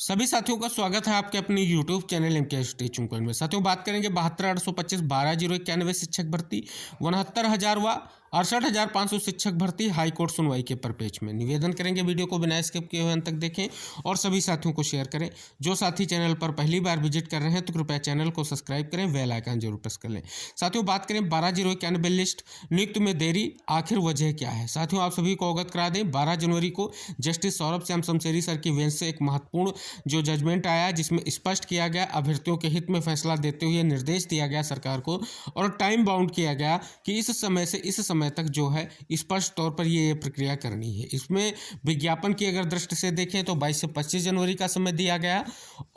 सभी साथियों का स्वागत है आपके अपने YouTube चैनल एम के टीचिंग पॉइंट में। साथियों बात करेंगे 72,825 12,091 शिक्षक भर्ती, 69,000 व 68,500 शिक्षक भर्ती हाई कोर्ट सुनवाई के परिपेक्ष में। निवेदन करेंगे वीडियो को बिना स्किप किए हुए अंत तक देखें और सभी साथियों को शेयर करें। जो साथी चैनल पर पहली बार विजिट कर रहे हैं तो कृपया चैनल को सब्सक्राइब करें, बेल आइकन जरूर प्रेस कर लें। साथियों बात करें 12,091 लिस्ट नियुक्त में देरी, आखिर वजह क्या है। साथियों आप सभी को अवगत करा दें, 12 जनवरी को जस्टिस सौरभ श्याम शमशेरी सर की बेंच से एक महत्वपूर्ण जो जजमेंट आया जिसमें स्पष्ट किया गया, अभ्यर्थियों के हित में फैसला देते हुए निर्देश दिया गया सरकार को और टाइम बाउंड किया गया कि इस समय से इस समय तक जो है स्पष्ट तौर पर ये प्रक्रिया करनी है। इसमें विज्ञापन की अगर दृष्टि से देखें तो 22 से 25 जनवरी का समय दिया गया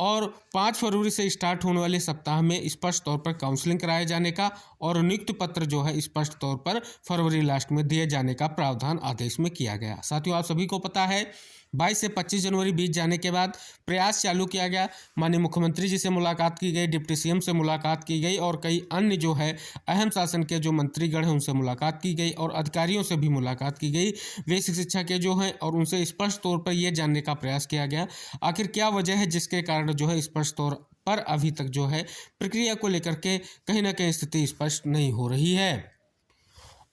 और 5 फरवरी से स्टार्ट होने वाले सप्ताह में स्पष्ट तौर पर काउंसलिंग कराए जाने का और नियुक्ति पत्र जो है स्पष्ट तौर पर फरवरी लास्ट में दिए जाने का प्रावधान आदेश में किया गया। साथियों आप सभी को पता है 22 से 25 जनवरी बीत जाने के बाद प्रयास चालू किया गया। माननीय मुख्यमंत्री जी से मुलाकात की गई, डिप्टी सीएम से मुलाकात की गई और कई अन्य जो है अहम शासन के जो मंत्रीगण हैं उनसे मुलाकात की गई और अधिकारियों से भी मुलाकात की गई बेसिक शिक्षा के जो हैं, और उनसे स्पष्ट तौर पर यह जानने का प्रयास किया गया आखिर क्या वजह है जिसके कारण जो है स्पष्ट तौर पर अभी तक जो है प्रक्रिया को लेकर के कहीं ना कहीं स्थिति स्पष्ट नहीं हो रही है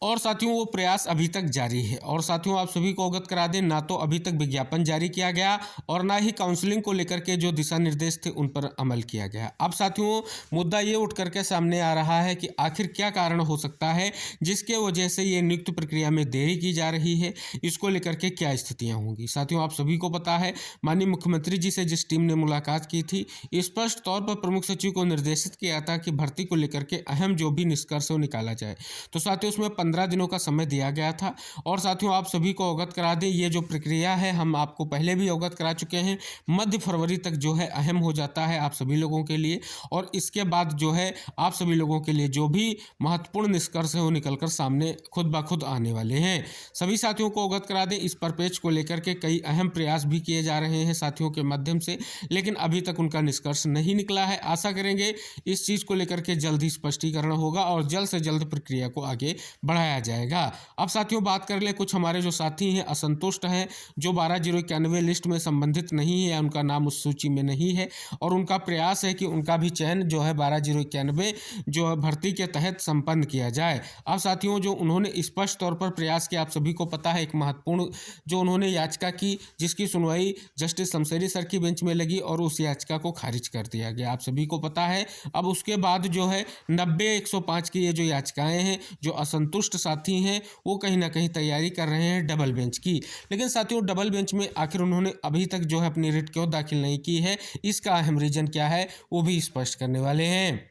और साथियों वो प्रयास अभी तक जारी है। और साथियों आप सभी को अवगत करा दें, ना तो अभी तक विज्ञापन जारी किया गया और ना ही काउंसलिंग को लेकर के जो दिशा निर्देश थे उन पर अमल किया गया। अब साथियों मुद्दा ये उठ करके सामने आ रहा है कि आखिर क्या कारण हो सकता है जिसके वजह से ये नियुक्ति प्रक्रिया में देरी की जा रही है, इसको लेकर के क्या स्थितियाँ होंगी। साथियों आप सभी को पता है माननीय मुख्यमंत्री जी से जिस टीम ने मुलाकात की थी स्पष्ट तौर पर प्रमुख सचिव को निर्देशित किया था कि भर्ती को लेकर के अहम जो भी निष्कर्ष हो निकाला जाए। तो साथियों उसमें 15 दिनों का समय दिया गया था और साथियों आप सभी को अवगत करा दें ये जो प्रक्रिया है हम आपको पहले भी अवगत करा चुके हैं, मध्य फरवरी तक जो है अहम हो जाता है आप सभी लोगों के लिए और इसके बाद जो है आप सभी लोगों के लिए जो भी महत्वपूर्ण निष्कर्ष है वो निकलकर सामने खुद ब खुद आने वाले हैं। सभी साथियों को अवगत करा दें इस परिपेक्ष को लेकर के कई अहम प्रयास भी किए जा रहे हैं साथियों के माध्यम से, लेकिन अभी तक उनका निष्कर्ष नहीं निकला है। आशा करेंगे इस चीज़ को लेकर के जल्द ही स्पष्टीकरण होगा और जल्द से जल्द प्रक्रिया को आगे बढ़ाया जाएगा। अब साथियों बात कर ले कुछ हमारे जो साथी हैं असंतुष्ट हैं, जो 12,091 लिस्ट में संबंधित नहीं है, उनका नाम उस सूची में नहीं है और उनका प्रयास है कि उनका भी चयन जो है 12,091 जो भर्ती के तहत संपन्न किया जाए। अब साथियों जो उन्होंने स्पष्ट तौर पर प्रयास किया, आप सभी को पता है एक महत्वपूर्ण जो उन्होंने याचिका की जिसकी सुनवाई जस्टिस शमशेरी सर की बेंच में लगी और उस याचिका को खारिज कर दिया गया, आप सभी को पता है। अब उसके बाद जो है 90-105 की ये जो याचिकाएं हैं, जो असंतुष्ट साथी हैं वो कहीं ना कहीं तैयारी कर रहे हैं डबल बेंच की। लेकिन साथियों डबल बेंच में आखिर उन्होंने अभी तक जो है अपनी रिट क्यों दाखिल नहीं की है, इसका अहम रीजन क्या है वो भी स्पष्ट करने वाले हैं,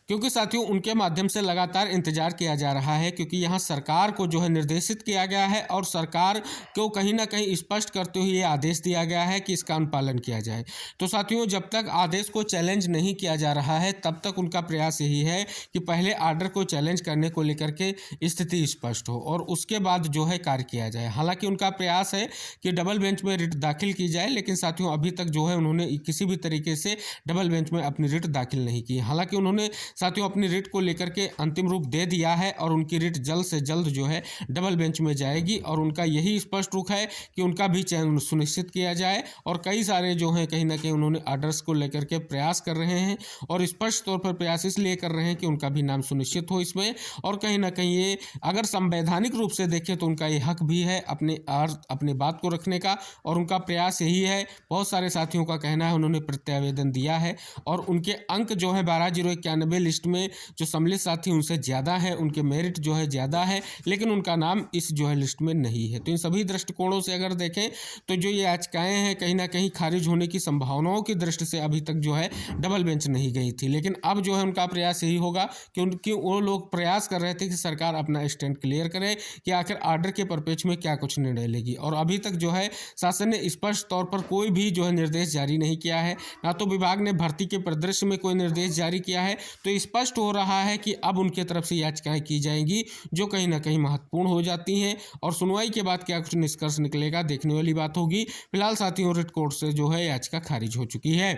क्योंकि साथियों उनके माध्यम से लगातार इंतजार किया जा रहा है, क्योंकि यहाँ सरकार को जो है निर्देशित किया गया है और सरकार को कहीं ना कहीं स्पष्ट करते हुए ये आदेश दिया गया है कि इसका अनुपालन किया जाए। तो साथियों जब तक आदेश को चैलेंज नहीं किया जा रहा है तब तक उनका प्रयास यही है कि पहले आर्डर को चैलेंज करने को लेकर के स्थिति स्पष्ट हो और उसके बाद जो है कार्य किया जाए। हालांकि उनका प्रयास है कि डबल बेंच में रिट दाखिल की जाए, लेकिन साथियों अभी तक जो है उन्होंने किसी भी तरीके से डबल बेंच में अपनी रिट दाखिल नहीं की। हालांकि उन्होंने साथियों अपनी रिट को लेकर के अंतिम रूप दे दिया है और उनकी रिट जल्द से जल्द जो है डबल बेंच में जाएगी और उनका यही स्पष्ट रुख है कि उनका भी चयन सुनिश्चित किया जाए। और कई सारे जो हैं कहीं ना कहीं उन्होंने आर्डर्स को लेकर के प्रयास कर रहे हैं और स्पष्ट तौर पर प्रयास इसलिए कर रहे हैं कि उनका भी नाम सुनिश्चित हो इसमें, और कहीं ना कहीं ये अगर संवैधानिक रूप से देखें तो उनका ये हक भी है अपने बात को रखने का और उनका प्रयास यही है। बहुत सारे साथियों का कहना है उन्होंने प्रत्यावेदन दिया है और उनके अंक जो है 12,091 लिस्ट में जो सम्मिलित साथी उनसे ज़्यादा है, उनके मेरिट जो है ज़्यादा है, लेकिन उनका नाम इस जो है लिस्ट में नहीं है। तो इन सभी दृष्टिकोणों से अगर देखें तो जो ये याचिकाएं हैं कहीं ना कहीं खारिज होने की संभावनाओं की दृष्टि से अभी तक जो है डबल बेंच नहीं गई थी, लेकिन अब जो है उनका प्रयास यही होगा कि वो लोग प्रयास कर रहे थे कि सरकार अपना स्टैंड क्लियर करे कि आखिर आर्डर के परिपेक्ष में क्या कुछ निर्णय लेगी। और अभी तक जो है शासन ने स्पष्ट तौर पर कोई भी जो है निर्देश जारी नहीं किया है, ना तो विभाग ने भर्ती के परिदृश्य में कोई निर्देश जारी किया है। तो स्पष्ट हो रहा है कि अब उनके तरफ से याचिकाएं की जाएंगी जो कहीं ना कहीं महत्वपूर्ण हो जाती हैं और सुनवाई के बाद क्या कुछ निष्कर्ष निकलेगा देखने वाली बात होगी। फिलहाल साथियों रिट कोर्ट से जो है याचिका खारिज हो चुकी है।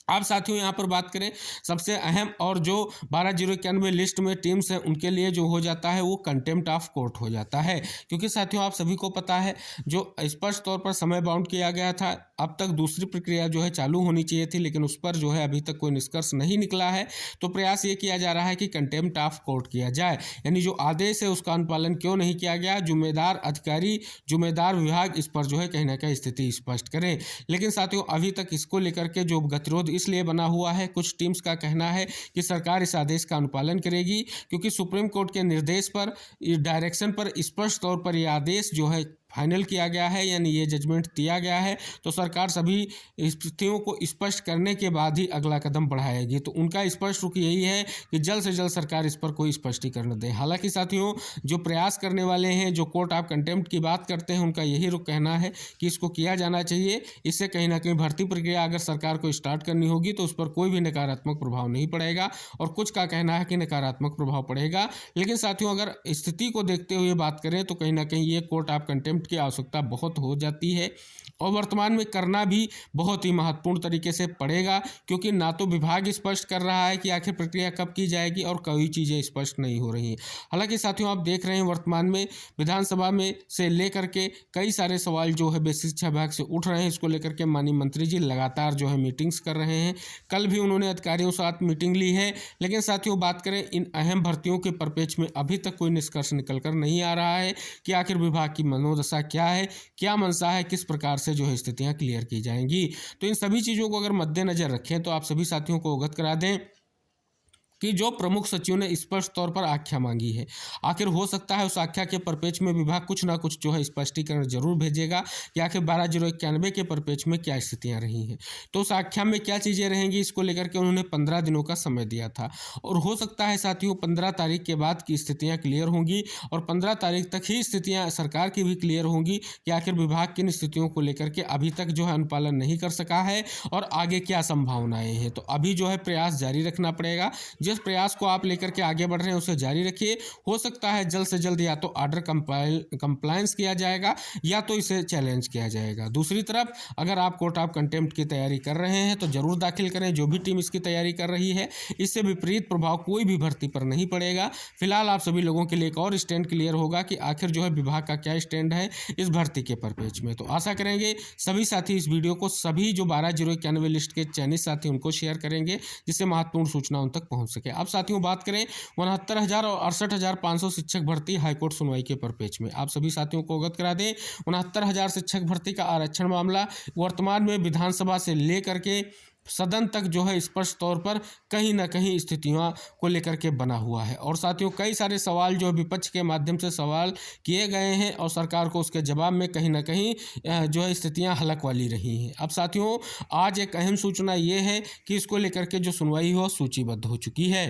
अब साथियों यहाँ पर बात करें सबसे अहम और जो 12,091 लिस्ट में टीम्स हैं उनके लिए जो हो जाता है वो कंटेम्प्ट ऑफ कोर्ट हो जाता है, क्योंकि साथियों आप सभी को पता है जो स्पष्ट तौर पर समय बाउंड किया गया था, अब तक दूसरी प्रक्रिया जो है चालू होनी चाहिए थी, लेकिन उस पर जो है अभी तक कोई निष्कर्ष नहीं निकला है। तो प्रयास ये किया जा रहा है कि कंटेम्प्ट ऑफ कोर्ट किया जाए, यानी जो आदेश है उसका अनुपालन क्यों नहीं किया गया, जिम्मेदार अधिकारी जिम्मेदार विभाग इस पर जो है कहीं ना कहीं स्थिति स्पष्ट करें। लेकिन साथियों अभी तक इसको लेकर के जो गतिरोध इसलिए बना हुआ है, कुछ टीम्स का कहना है कि सरकार इस आदेश का अनुपालन करेगी, क्योंकि सुप्रीम कोर्ट के निर्देश पर, डायरेक्शन पर स्पष्ट तौर पर यह आदेश जो है फाइनल किया गया है, यानी ये जजमेंट दिया गया है। तो सरकार सभी स्थितियों को स्पष्ट करने के बाद ही अगला कदम बढ़ाएगी। तो उनका स्पष्ट रुख यही है कि जल्द से जल्द सरकार इस पर कोई स्पष्टीकरण दे। हालांकि साथियों जो प्रयास करने वाले हैं, जो कोर्ट ऑफ कंटेम्प्ट की बात करते हैं, उनका यही रुख कहना है कि इसको किया जाना चाहिए। इससे कहीं ना कहीं भर्ती प्रक्रिया अगर सरकार को स्टार्ट करनी होगी तो उस पर कोई भी नकारात्मक प्रभाव नहीं पड़ेगा, और कुछ का कहना है कि नकारात्मक प्रभाव पड़ेगा। लेकिन साथियों अगर स्थिति को देखते हुए बात करें तो कहीं ना कहीं ये कोर्ट ऑफ कंटेम्प्ट की आवश्यकता बहुत हो जाती है, और वर्तमान में करना भी बहुत ही महत्वपूर्ण तरीके से पड़ेगा, क्योंकि ना तो विभाग स्पष्ट कर रहा है कि आखिर प्रक्रिया कब की जाएगी और कई चीज़ें स्पष्ट नहीं हो रही हैं। हालांकि साथियों आप देख रहे हैं वर्तमान में विधानसभा में से लेकर के कई सारे सवाल जो है बेसिक शिक्षा विभाग से उठ रहे हैं। इसको लेकर के माननीय मंत्री जी लगातार जो है मीटिंग्स कर रहे हैं। कल भी उन्होंने अधिकारियों के साथ मीटिंग ली है। लेकिन साथियों बात करें इन अहम भर्तियों के परिप्रेक्ष्य में अभी तक कोई निष्कर्ष निकल कर नहीं आ रहा है कि आखिर विभाग की मनोदशा क्या है, क्या मंशा है, किस प्रकार से जो है स्थितियां क्लियर की जाएंगी। तो इन सभी चीज़ों को अगर मद्देनजर रखें तो आप सभी साथियों को अवगत करा दें कि जो प्रमुख सचिव ने स्पष्ट तौर पर आख्या मांगी है, आखिर हो सकता है उस आख्या के परिप्रेक्ष्य में विभाग कुछ ना कुछ जो है स्पष्टीकरण जरूर भेजेगा कि आखिर 12,091 के परिप्रेक्ष्य में क्या स्थितियां रही हैं। तो उस आख्या में क्या चीज़ें रहेंगी, इसको लेकर के उन्होंने 15 दिनों का समय दिया था, और हो सकता है साथियों 15 तारीख के बाद की स्थितियाँ क्लियर होंगी, और 15 तारीख तक ही स्थितियाँ सरकार की भी क्लियर होंगी कि आखिर विभाग किन स्थितियों को लेकर के अभी तक जो है अनुपालन नहीं कर सका है और आगे क्या संभावनाएं हैं। तो अभी जो है प्रयास जारी रखना पड़ेगा। जिस प्रयास को आप लेकर के आगे बढ़ रहे हैं उसे जारी रखिए। हो सकता है जल्द से जल्द या तो ऑर्डर कंप्लायंस किया जाएगा या तो इसे चैलेंज किया जाएगा। दूसरी तरफ अगर आप कोर्ट ऑफ कंटेम्प्ट की तैयारी कर रहे हैं तो जरूर दाखिल करें, जो भी टीम इसकी तैयारी कर रही है। इससे विपरीत प्रभाव कोई भी भर्ती पर नहीं पड़ेगा। फिलहाल आप सभी लोगों के लिए एक और स्टैंड क्लियर होगा कि आखिर जो है विभाग का क्या स्टैंड है इस भर्ती के परिप्रेक्ष्य में। तो आशा करेंगे सभी साथी इस वीडियो को सभी जो 12,091 लिस्ट के चयनित साथी उनको शेयर करेंगे, जिससे महत्वपूर्ण सूचना उन तक पहुंच सके। अब साथियों बात करें 69,000 और 68,500 शिक्षक भर्ती हाईकोर्ट सुनवाई के परिप्रेक्ष्य में, आप सभी साथियों को अवगत करा दें 69,000 शिक्षक भर्ती का आरक्षण मामला वर्तमान में विधानसभा से लेकर के सदन तक जो है स्पष्ट तौर पर कहीं ना कहीं स्थितियों को लेकर के बना हुआ है। और साथियों कई सारे सवाल जो विपक्ष के माध्यम से सवाल किए गए हैं और सरकार को उसके जवाब में कहीं ना कहीं जो है स्थितियां हलक वाली रही हैं। अब साथियों आज एक अहम सूचना ये है कि इसको लेकर के जो सुनवाई हो सूचीबद्ध हो चुकी है।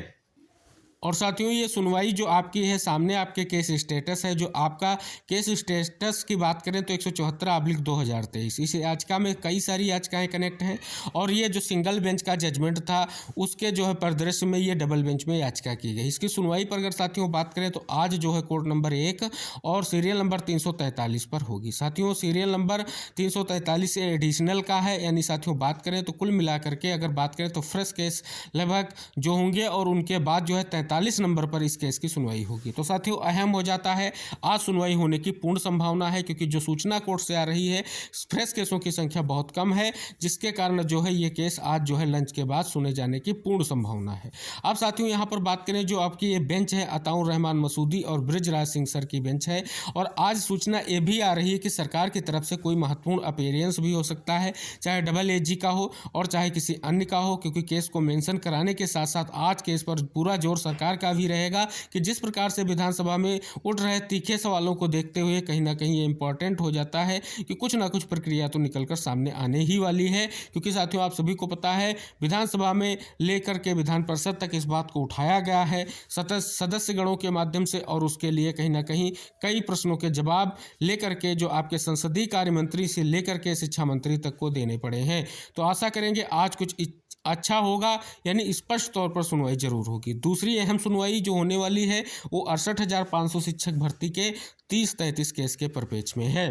और साथियों ये सुनवाई जो आपकी है सामने आपके केस स्टेटस है। जो आपका केस स्टेटस की बात करें तो 174/2023 इस याचिका में कई सारी याचिकाएं कनेक्ट हैं, और ये जो सिंगल बेंच का जजमेंट था उसके जो है परिदृश्य में ये डबल बेंच में याचिका की गई। इसकी सुनवाई पर अगर साथियों बात करें तो आज जो है कोर्ट नंबर 1 और सीरियल नंबर 343 पर होगी। साथियों सीरियल नंबर 343 एडिशनल का है, यानी साथियों बात करें तो कुल मिलाकर के अगर बात करें तो फ्रेश केस लगभग जो होंगे, और उनके बाद जो है 43 नंबर पर इस केस की सुनवाई होगी। तो साथियों अहम हो जाता है आज सुनवाई होने की पूर्ण संभावना है, क्योंकि जो सूचना कोर्ट से आ रही है फ्रेश केसों की संख्या बहुत कम है, जिसके कारण जो है ये केस आज जो है लंच के बाद सुने जाने की पूर्ण संभावना है। अब साथियों यहाँ पर बात करें जो आपकी ये बेंच है अताउर रहमान मसूदी और ब्रिजराज सिंह सर की बेंच है, और आज सूचना ये भी आ रही है कि सरकार की तरफ से कोई महत्वपूर्ण अपीयरेंस भी हो सकता है, चाहे डबल एजी का हो और चाहे किसी अन्य का हो, क्योंकि केस को मेंशन कराने के साथ साथ आज केस पर पूरा जोर सरकार का भी रहेगा कि जिस प्रकार से विधानसभा में उठ रहे तीखे सवालों को देखते हुए कहीं ना कहीं ये इंपॉर्टेंट हो जाता है कि कुछ ना कुछ प्रक्रिया तो निकलकर सामने आने ही वाली है। क्योंकि साथियों आप सभी को पता है विधानसभा में लेकर के विधान परिषद तक इस बात को उठाया गया है सदस्यगणों के माध्यम से, और उसके लिए कहीं ना कहीं कई प्रश्नों के जवाब लेकर के जो आपके संसदीय कार्य मंत्री से लेकर के शिक्षा मंत्री तक को देने पड़े हैं। तो आशा करेंगे आज कुछ अच्छा होगा, यानी स्पष्ट तौर पर सुनवाई जरूर होगी। दूसरी अहम सुनवाई जो होने वाली है वो 68,500 शिक्षक भर्ती के 30-33 केस के परिप्रेक्ष्य में है।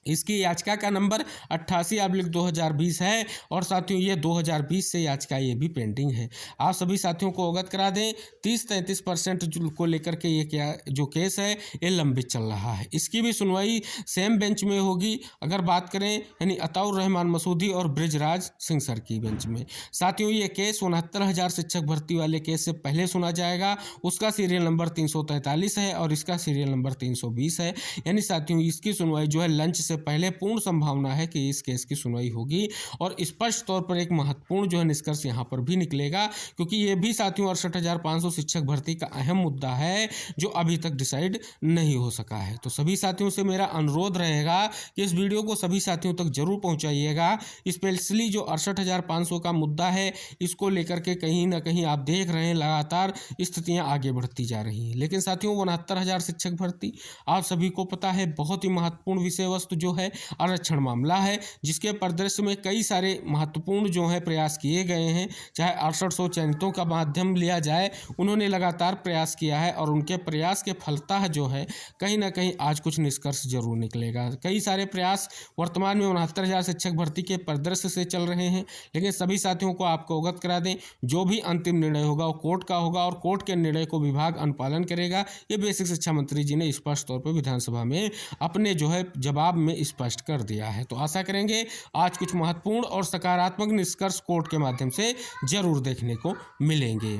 इसकी याचिका का नंबर 88/2020 है और साथियों ये 2020 से याचिका ये भी पेंडिंग है। आप सभी साथियों को अवगत करा दें 30-33% को लेकर के ये क्या जो केस है ये लंबित चल रहा है। इसकी भी सुनवाई सेम बेंच में होगी, अगर बात करें यानी अताउर रहमान मसूदी और बृजराज सिंह सर की बेंच में। साथियों ये केस 69,000 शिक्षक भर्ती वाले केस से पहले सुना जाएगा, उसका सीरियल नंबर 343 है और इसका सीरियल नंबर 320 है। यानी साथियों इसकी सुनवाई जो है लंच से पहले पूर्ण संभावना है कि इस केस की सुनवाई होगी और स्पष्ट तौर पर एक महत्वपूर्ण जो है निष्कर्ष यहाँ पर भी निकलेगा, क्योंकि ये भी साथियों 68,500 शिक्षक भर्ती का अहम मुद्दा है जो अभी तक डिसाइड नहीं हो सका है। तो सभी साथियों से मेरा अनुरोध रहेगा कि इस वीडियो को सभी साथियों तक जरूर पहुँचाइएगा। स्पेशली जो 68,500 का मुद्दा है इसको लेकर के कहीं ना कहीं आप देख रहे हैं लगातार स्थितियाँ आगे बढ़ती जा रही हैं। लेकिन साथियों 69,000 शिक्षक भर्ती आप सभी को पता है बहुत ही महत्वपूर्ण विषय वस्तु जो है आरक्षण मामला है, जिसके परिदृश्य में कई सारे महत्वपूर्ण जो है प्रयास किए गए हैं। चाहे 6800 चयनितों का माध्यम लिया जाए, उन्होंने लगातार प्रयास किया है और उनके प्रयास के फलतः जो है कहीं ना कहीं आज कुछ निष्कर्ष जरूर निकलेगा। कई सारे प्रयास वर्तमान में 69,000 शिक्षक भर्ती के परिदृश्य से चल रहे हैं, लेकिन सभी साथियों को आपको अवगत करा दें जो भी अंतिम निर्णय होगा वो कोर्ट का होगा और कोर्ट के निर्णय को विभाग अनुपालन करेगा। ये बेसिक शिक्षा मंत्री जी ने स्पष्ट तौर पर विधानसभा में अपने जो है जवाब में स्पष्ट कर दिया है। तो आशा करेंगे आज कुछ महत्वपूर्ण और सकारात्मक निष्कर्ष कोर्ट के माध्यम से जरूर देखने को मिलेंगे।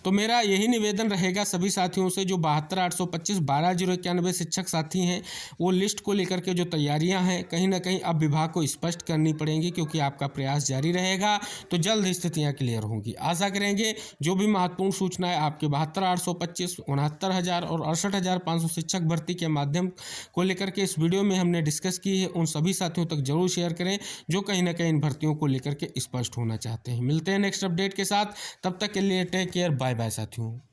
तो मेरा यही निवेदन रहेगा सभी साथियों से जो 72,825 12,091 शिक्षक साथी हैं वो लिस्ट को लेकर के जो तैयारियां हैं कहीं ना कहीं अब विभाग को स्पष्ट करनी पड़ेंगी, क्योंकि आपका प्रयास जारी रहेगा तो जल्द स्थितियां क्लियर होंगी। आशा करेंगे जो भी महत्वपूर्ण सूचनाएं आपके 72,825 69,000 और 68,500 शिक्षक भर्ती के माध्यम को लेकर के इस वीडियो में हमने डिस्कस की है उन सभी साथियों तक जरूर शेयर करें जो कहीं ना कहीं इन भर्तियों को लेकर के स्पष्ट होना चाहते हैं। मिलते हैं नेक्स्ट अपडेट के साथ, तब तक के लिए टेक केयर, बाय बाय साथियों।